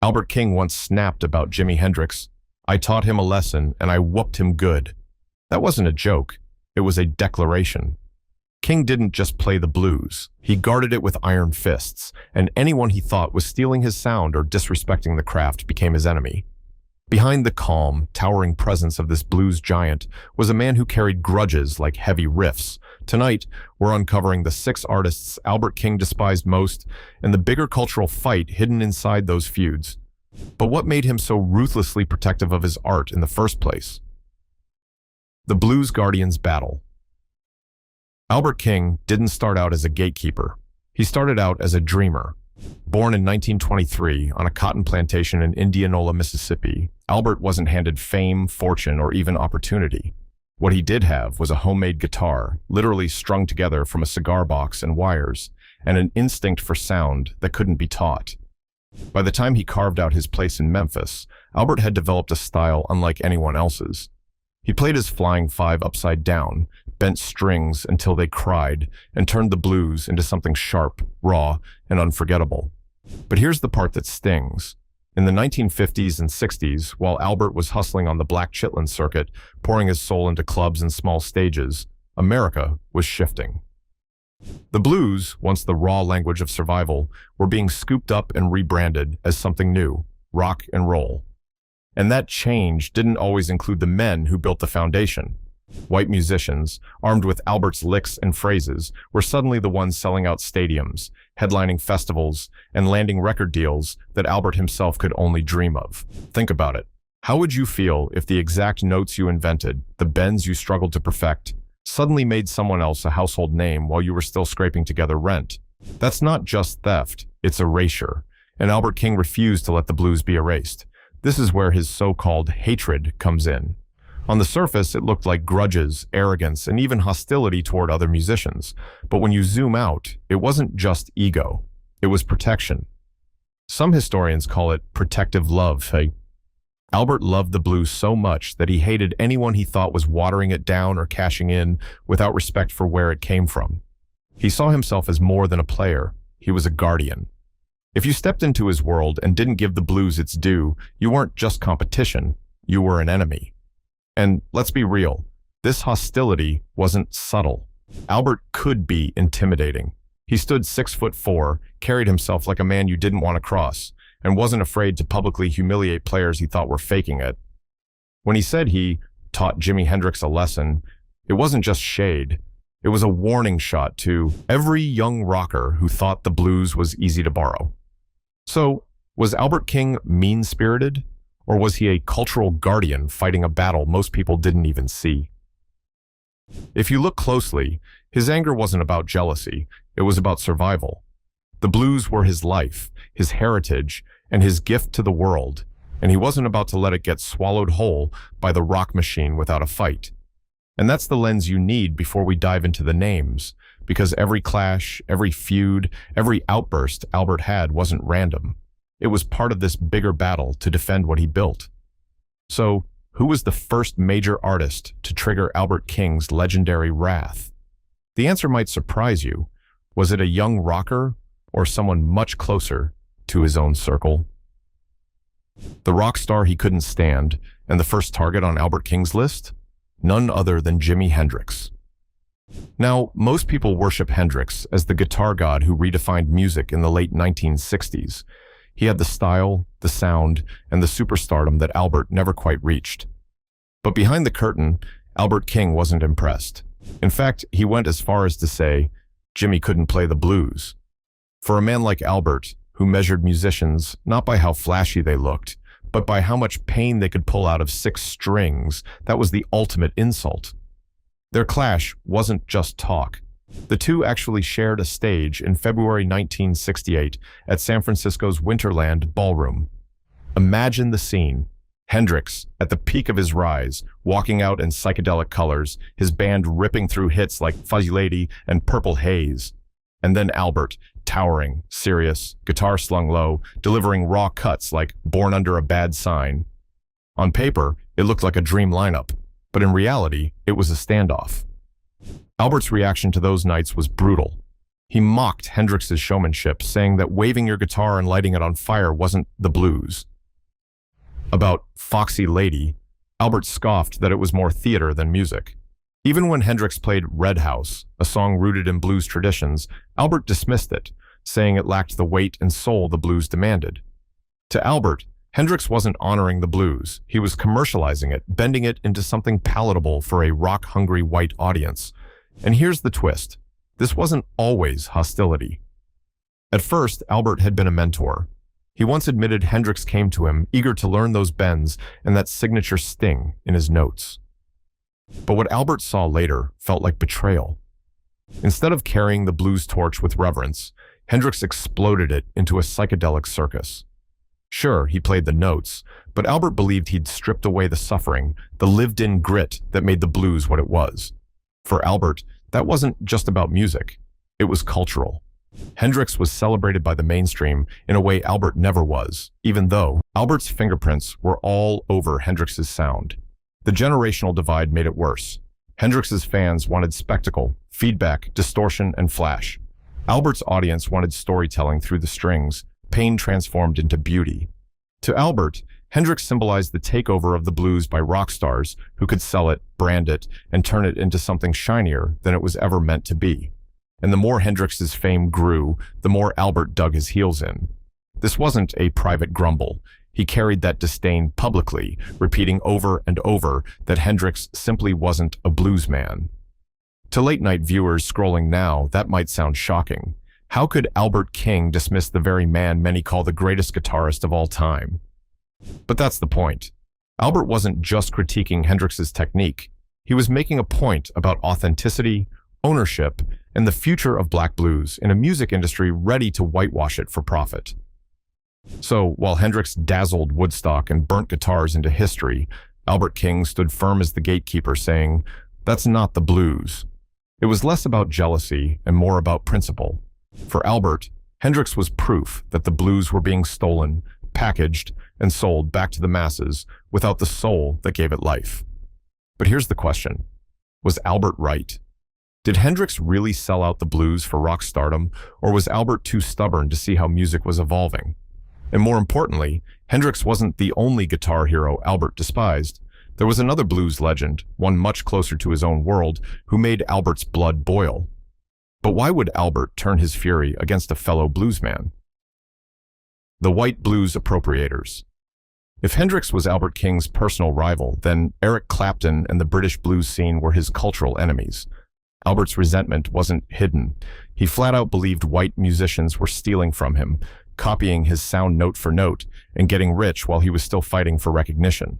Albert King once snapped about Jimi Hendrix. "I taught him a lesson and I whooped him good." That wasn't a joke. It was a declaration. King didn't just play the blues. He guarded it with iron fists, and anyone he thought was stealing his sound or disrespecting the craft became his enemy. Behind the calm, towering presence of this blues giant was a man who carried grudges like heavy riffs. Tonight, we're uncovering the 6 artists Albert King despised most and the bigger cultural fight hidden inside those feuds. But what made him so ruthlessly protective of his art in the first place? The Blues Guardians Battle. Albert King didn't start out as a gatekeeper. He started out as a dreamer. Born in 1923 on a cotton plantation in Indianola, Mississippi, Albert wasn't handed fame, fortune, or even opportunity. What he did have was a homemade guitar, literally strung together from a cigar box and wires, and an instinct for sound that couldn't be taught. By the time he carved out his place in Memphis, Albert had developed a style unlike anyone else's. He played his flying 5 upside down, bent strings until they cried, and turned the blues into something sharp, raw, and unforgettable. But here's the part that stings. In the 1950s and 60s, while Albert was hustling on the Black Chitlin circuit, pouring his soul into clubs and small stages, America was shifting. The blues, once the raw language of survival, were being scooped up and rebranded as something new, rock and roll. And that change didn't always include the men who built the foundation. White musicians, armed with Albert's licks and phrases, were suddenly the ones selling out stadiums, headlining festivals, and landing record deals that Albert himself could only dream of. Think about it. How would you feel if the exact notes you invented, the bends you struggled to perfect, suddenly made someone else a household name while you were still scraping together rent? That's not just theft, it's erasure. And Albert King refused to let the blues be erased. This is where his so-called hatred comes in. On the surface, it looked like grudges, arrogance, and even hostility toward other musicians. But when you zoom out, it wasn't just ego. It was protection. Some historians call it protective love. Albert loved the blues so much that he hated anyone he thought was watering it down or cashing in without respect for where it came from. He saw himself as more than a player. He was a guardian. If you stepped into his world and didn't give the blues its due, you weren't just competition, you were an enemy. And let's be real, this hostility wasn't subtle. Albert could be intimidating. He stood 6'4", carried himself like a man you didn't want to cross, and wasn't afraid to publicly humiliate players he thought were faking it. When he said he taught Jimi Hendrix a lesson, it wasn't just shade. It was a warning shot to every young rocker who thought the blues was easy to borrow. So, was Albert King mean-spirited? Or was he a cultural guardian fighting a battle most people didn't even see? If you look closely, his anger wasn't about jealousy, it was about survival. The blues were his life, his heritage, and his gift to the world, and he wasn't about to let it get swallowed whole by the rock machine without a fight. And that's the lens you need before we dive into the names, because every clash, every feud, every outburst Albert had wasn't random. It was part of this bigger battle to defend what he built. So, who was the first major artist to trigger Albert King's legendary wrath? The answer might surprise you. Was it a young rocker or someone much closer to his own circle? The rock star he couldn't stand, and the first target on Albert King's list? None other than Jimi Hendrix. Now, most people worship Hendrix as the guitar god who redefined music in the late 1960s. He had the style, the sound, and the superstardom that Albert never quite reached. But behind the curtain, Albert King wasn't impressed. In fact, he went as far as to say, Jimmy couldn't play the blues. For a man like Albert, who measured musicians not by how flashy they looked, but by how much pain they could pull out of 6 strings, that was the ultimate insult. Their clash wasn't just talk. The two actually shared a stage in February 1968 at San Francisco's Winterland Ballroom. Imagine the scene. Hendrix, at the peak of his rise, walking out in psychedelic colors, his band ripping through hits like Fuzzy Lady and Purple Haze. And then Albert, towering, serious, guitar slung low, delivering raw cuts like Born Under a Bad Sign. On paper, it looked like a dream lineup, but in reality, it was a standoff. Albert's reaction to those nights was brutal. He mocked Hendrix's showmanship, saying that waving your guitar and lighting it on fire wasn't the blues. About Foxy Lady, Albert scoffed that it was more theater than music. Even when Hendrix played Red House, a song rooted in blues traditions, Albert dismissed it, saying it lacked the weight and soul the blues demanded. To Albert, Hendrix wasn't honoring the blues. He was commercializing it, bending it into something palatable for a rock-hungry white audience. And here's the twist. This wasn't always hostility. At first, Albert had been a mentor. He once admitted Hendrix came to him, eager to learn those bends and that signature sting in his notes. But what Albert saw later felt like betrayal. Instead of carrying the blues torch with reverence, Hendrix exploded it into a psychedelic circus. Sure, he played the notes, but Albert believed he'd stripped away the suffering, the lived-in grit that made the blues what it was. For Albert, that wasn't just about music. It was cultural. Hendrix was celebrated by the mainstream in a way Albert never was, even though Albert's fingerprints were all over Hendrix's sound. The generational divide made it worse. Hendrix's fans wanted spectacle, feedback, distortion, and flash. Albert's audience wanted storytelling through the strings, pain transformed into beauty. To Albert, Hendrix symbolized the takeover of the blues by rock stars who could sell it, brand it, and turn it into something shinier than it was ever meant to be. And the more Hendrix's fame grew, the more Albert dug his heels in. This wasn't a private grumble. He carried that disdain publicly, repeating over and over that Hendrix simply wasn't a blues man. To late-night viewers scrolling now, that might sound shocking. How could Albert King dismiss the very man many call the greatest guitarist of all time? But that's the point. Albert wasn't just critiquing Hendrix's technique. He was making a point about authenticity, ownership, and the future of black blues in a music industry ready to whitewash it for profit. So, while Hendrix dazzled Woodstock and burnt guitars into history, Albert King stood firm as the gatekeeper, saying, "That's not the blues." It was less about jealousy and more about principle. For Albert, Hendrix was proof that the blues were being stolen, packaged, and sold back to the masses without the soul that gave it life. But here's the question. Was Albert right? Did Hendrix really sell out the blues for rock stardom, or was Albert too stubborn to see how music was evolving? And more importantly, Hendrix wasn't the only guitar hero Albert despised. There was another blues legend, one much closer to his own world, who made Albert's blood boil. But why would Albert turn his fury against a fellow bluesman? The white blues appropriators. If Hendrix was Albert King's personal rival, then Eric Clapton and the British blues scene were his cultural enemies. Albert's resentment wasn't hidden. He flat out believed white musicians were stealing from him, copying his sound note for note, and getting rich while he was still fighting for recognition.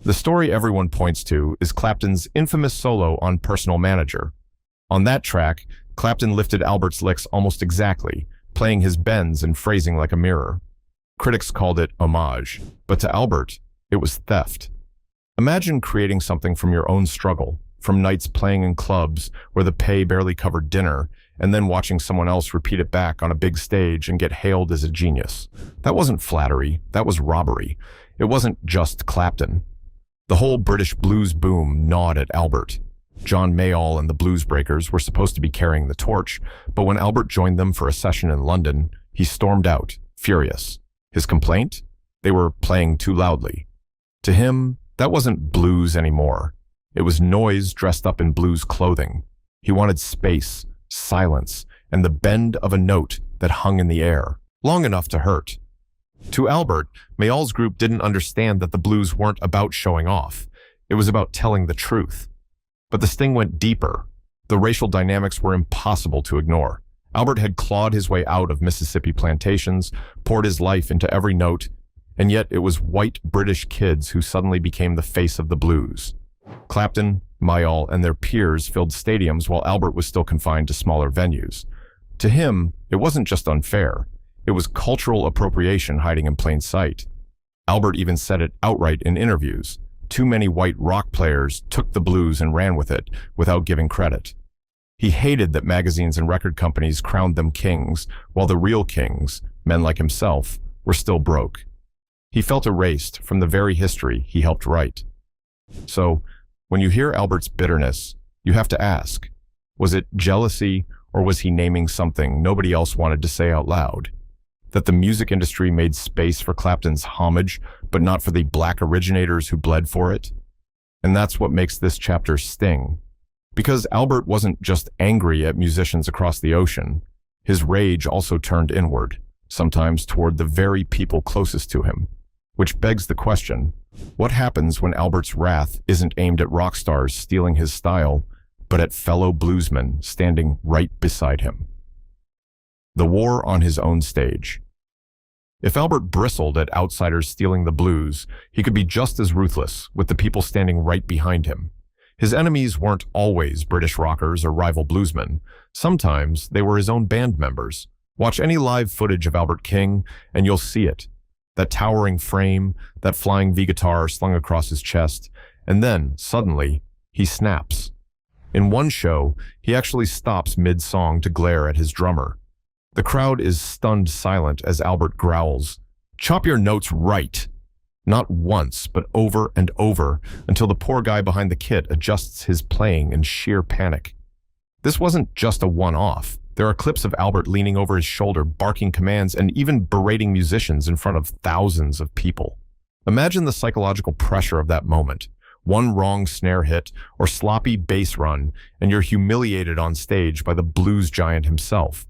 The story everyone points to is Clapton's infamous solo on Personal Manager. On that track, Clapton lifted Albert's licks almost exactly, playing his bends and phrasing like a mirror. Critics called it homage, but to Albert, it was theft. Imagine creating something from your own struggle, from nights playing in clubs where the pay barely covered dinner, and then watching someone else repeat it back on a big stage and get hailed as a genius. That wasn't flattery, that was robbery. It wasn't just Clapton. The whole British blues boom gnawed at Albert. John Mayall and the Blues Breakers were supposed to be carrying the torch, but when Albert joined them for a session in London, he stormed out, furious. His complaint? They were playing too loudly. To him, that wasn't blues anymore. It was noise dressed up in blues clothing. He wanted space, silence, and the bend of a note that hung in the air, long enough to hurt. To Albert, Mayall's group didn't understand that the blues weren't about showing off. It was about telling the truth. But the sting went deeper. The racial dynamics were impossible to ignore. Albert had clawed his way out of Mississippi plantations, poured his life into every note, and yet it was white British kids who suddenly became the face of the blues. Clapton, Mayall, and their peers filled stadiums while Albert was still confined to smaller venues. To him, it wasn't just unfair. It was cultural appropriation hiding in plain sight. Albert even said it outright in interviews. Too many white rock players took the blues and ran with it without giving credit. He hated that magazines and record companies crowned them kings, while the real kings, men like himself, were still broke. He felt erased from the very history he helped write. So, when you hear Albert's bitterness, you have to ask, was it jealousy Or was he naming something nobody else wanted to say out loud? That the music industry made space for Clapton's homage, but not for the black originators who bled for it? And that's what makes this chapter sting. Because Albert wasn't just angry at musicians across the ocean. His rage also turned inward, sometimes toward the very people closest to him. Which begs the question, what happens when Albert's wrath isn't aimed at rock stars stealing his style, but at fellow bluesmen standing right beside him? The war on his own stage. If Albert bristled at outsiders stealing the blues, he could be just as ruthless with the people standing right behind him. His enemies weren't always British rockers or rival bluesmen. Sometimes they were his own band members. Watch any live footage of Albert King and you'll see it. That towering frame, that flying V guitar slung across his chest, and then, suddenly, he snaps. In one show, he actually stops mid-song to glare at his drummer. The crowd is stunned silent as Albert growls, "Chop your notes right!" Not once, but over and over, until the poor guy behind the kit adjusts his playing in sheer panic. This wasn't just a one-off. There are clips of Albert leaning over his shoulder, barking commands, and even berating musicians in front of thousands of people. Imagine the psychological pressure of that moment. One wrong snare hit or sloppy bass run, and you're humiliated on stage by the blues giant himself.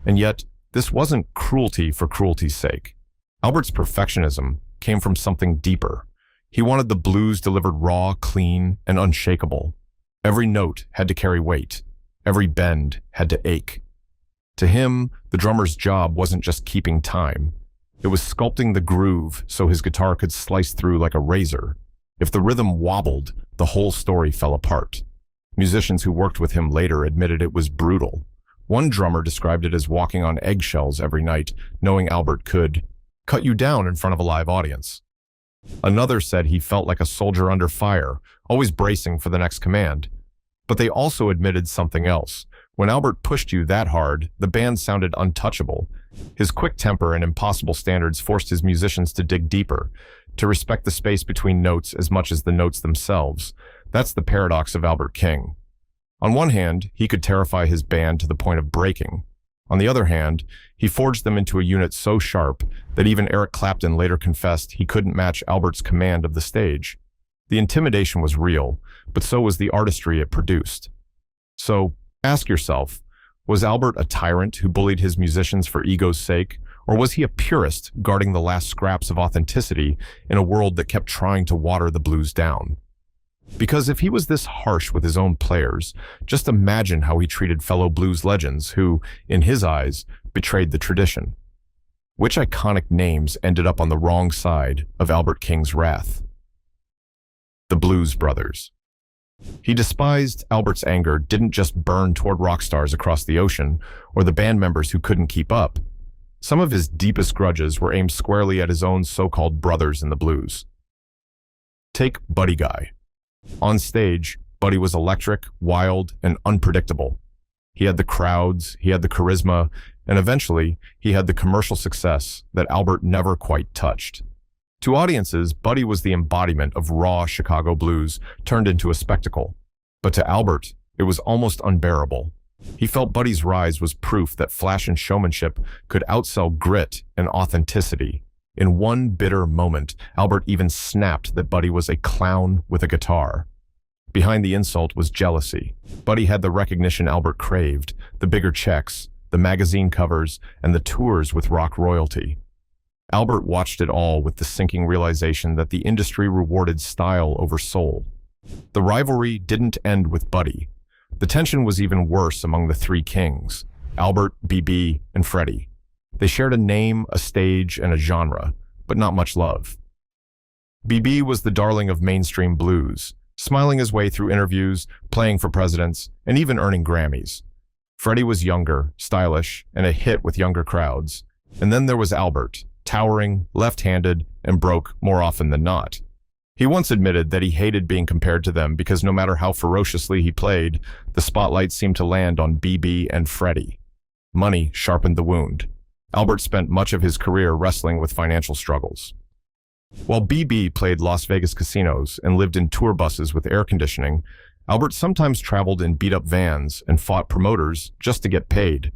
And yet, this wasn't cruelty for cruelty's sake. Albert's perfectionism came from something deeper. He wanted the blues delivered raw, clean, and unshakable. Every note had to carry weight. Every bend had to ache. To him, the drummer's job wasn't just keeping time. It was sculpting the groove so his guitar could slice through like a razor. If the rhythm wobbled, the whole story fell apart. Musicians who worked with him later admitted it was brutal. One drummer described it as walking on eggshells every night, knowing Albert could cut you down in front of a live audience. Another said he felt like a soldier under fire, always bracing for the next command. But they also admitted something else. When Albert pushed you that hard, the band sounded untouchable. His quick temper and impossible standards forced his musicians to dig deeper, to respect the space between notes as much as the notes themselves. That's the paradox of Albert King. On one hand, he could terrify his band to the point of breaking. On the other hand, he forged them into a unit so sharp that even Eric Clapton later confessed he couldn't match Albert's command of the stage. The intimidation was real, but so was the artistry it produced. So, ask yourself, was Albert a tyrant who bullied his musicians for ego's sake, or was he a purist guarding the last scraps of authenticity in a world that kept trying to water the blues down? Because if he was this harsh with his own players, just imagine how he treated fellow blues legends who, in his eyes, betrayed the tradition. Which iconic names ended up on the wrong side of Albert King's wrath? The Blues Brothers. He despised Albert's anger didn't just burn toward rock stars across the ocean or the band members who couldn't keep up. Some of his deepest grudges were aimed squarely at his own so-called brothers in the blues. Take Buddy Guy. On stage, Buddy was electric, wild, and unpredictable. He had the crowds, he had the charisma, and eventually, he had the commercial success that Albert never quite touched. To audiences, Buddy was the embodiment of raw Chicago blues turned into a spectacle. But to Albert, it was almost unbearable. He felt Buddy's rise was proof that flash and showmanship could outsell grit and authenticity. In one bitter moment, Albert even snapped that Buddy was a clown with a guitar. Behind the insult was jealousy. Buddy had the recognition Albert craved, the bigger checks, the magazine covers, and the tours with rock royalty. Albert watched it all with the sinking realization that the industry rewarded style over soul. The rivalry didn't end with Buddy. The tension was even worse among the three kings, Albert, BB, and Freddie. They shared a name, a stage, and a genre, but not much love. BB was the darling of mainstream blues, smiling his way through interviews, playing for presidents, and even earning Grammys. Freddie was younger, stylish, and a hit with younger crowds. And then there was Albert, towering, left-handed, and broke more often than not. He once admitted that he hated being compared to them because no matter how ferociously he played, the spotlight seemed to land on BB and Freddie. Money sharpened the wound. Albert spent much of his career wrestling with financial struggles. While BB played Las Vegas casinos and lived in tour buses with air conditioning, Albert sometimes traveled in beat-up vans and fought promoters just to get paid.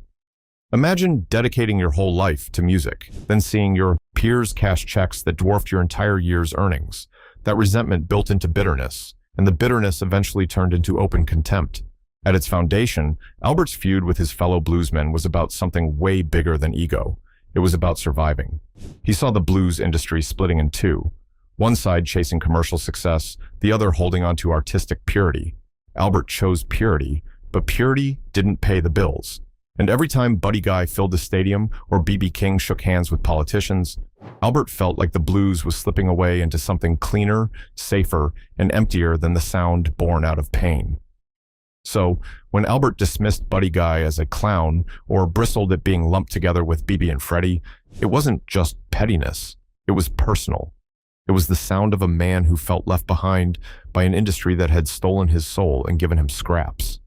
Imagine dedicating your whole life to music, then seeing your peers cash checks that dwarfed your entire year's earnings. That resentment built into bitterness, and the bitterness eventually turned into open contempt. At its foundation, Albert's feud with his fellow bluesmen was about something way bigger than ego. It was about surviving. He saw the blues industry splitting in two, one side chasing commercial success, the other holding on to artistic purity. Albert chose purity, but purity didn't pay the bills. And every time Buddy Guy filled the stadium or B.B. King shook hands with politicians, Albert felt like the blues was slipping away into something cleaner, safer, and emptier than the sound born out of pain. So, when Albert dismissed Buddy Guy as a clown or bristled at being lumped together with B.B. and Freddie, it wasn't just pettiness. It was personal. It was the sound of a man who felt left behind by an industry that had stolen his soul and given him scraps.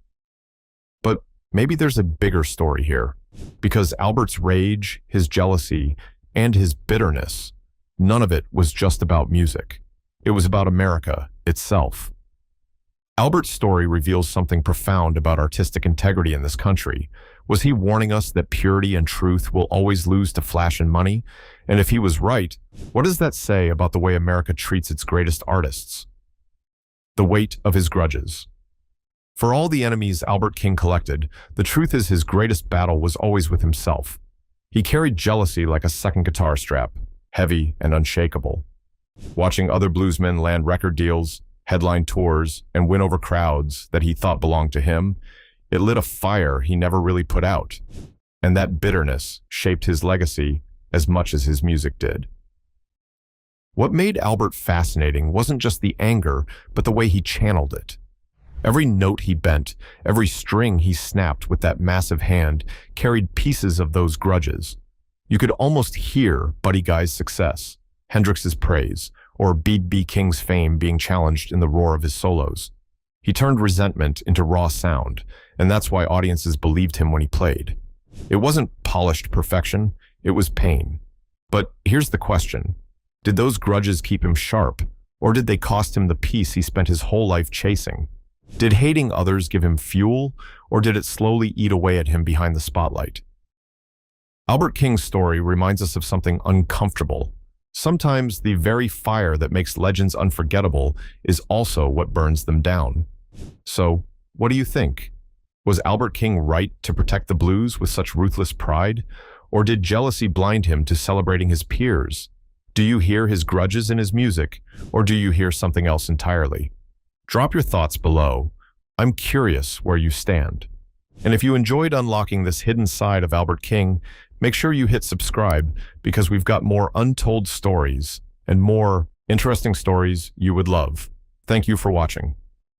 But maybe there's a bigger story here, because Albert's rage, his jealousy, and his bitterness, none of it was just about music. It was about America itself. Albert's story reveals something profound about artistic integrity in this country. Was he warning us that purity and truth will always lose to flash and money? And if he was right, what does that say about the way America treats its greatest artists? The weight of his grudges. For all the enemies Albert King collected, the truth is his greatest battle was always with himself. He carried jealousy like a second guitar strap, heavy and unshakable. Watching other bluesmen land record deals, headline tours, and win over crowds that he thought belonged to him, it lit a fire he never really put out. And that bitterness shaped his legacy as much as his music did. What made Albert fascinating wasn't just the anger, but the way he channeled it. Every note he bent, every string he snapped with that massive hand carried pieces of those grudges. You could almost hear Buddy Guy's success, Hendrix's praise, or B.B. King's fame being challenged in the roar of his solos. He turned resentment into raw sound, and that's why audiences believed him when he played. It wasn't polished perfection, it was pain. But here's the question. Did those grudges keep him sharp, or did they cost him the peace he spent his whole life chasing? Did hating others give him fuel, or did it slowly eat away at him behind the spotlight? Albert King's story reminds us of something uncomfortable. Sometimes the very fire that makes legends unforgettable is also what burns them down. So, what do you think? Was Albert King right to protect the blues with such ruthless pride? Or did jealousy blind him to celebrating his peers? Do you hear his grudges in his music, or do you hear something else entirely? Drop your thoughts below. I'm curious where you stand. And if you enjoyed unlocking this hidden side of Albert King, make sure you hit subscribe, because we've got more untold stories and more interesting stories you would love. Thank you for watching.